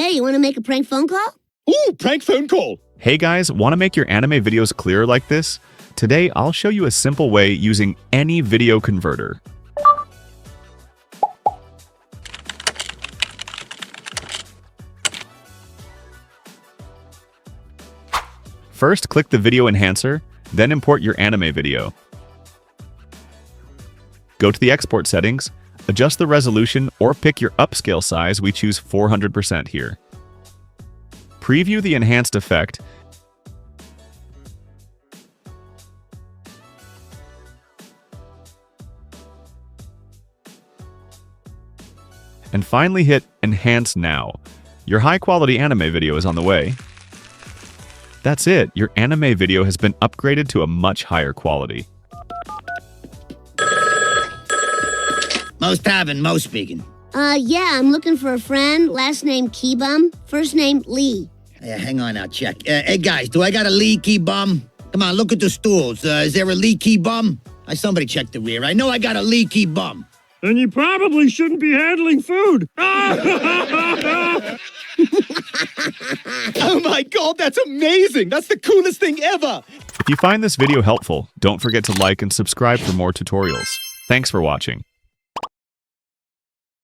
Hey, you want to make a prank phone call? Ooh, prank phone call. Hey guys, want to make your anime videos clearer like this? Today, I'll show you a simple way using any video converter. First, click the video enhancer, then import your anime video. Go to the export settings, adjust the resolution, or pick your upscale size. We choose 400% here. Preview the enhanced effect, and finally hit Enhance Now. Your high-quality anime video is on the way. That's it, your anime video has been upgraded to a much higher quality. Most having, most speaking. Yeah, I'm looking for a friend. Last name Keybum, first name Lee. Yeah, hang on, I'll check. Hey, guys, do I got a leaky bum? Come on, look at the stools. Is there a leaky bum? Somebody check the rear. I know I got a leaky bum. And you probably shouldn't be handling food. Oh my god, that's amazing! That's the coolest thing ever! If you find this video helpful, don't forget to like and subscribe for more tutorials. Thanks for watching.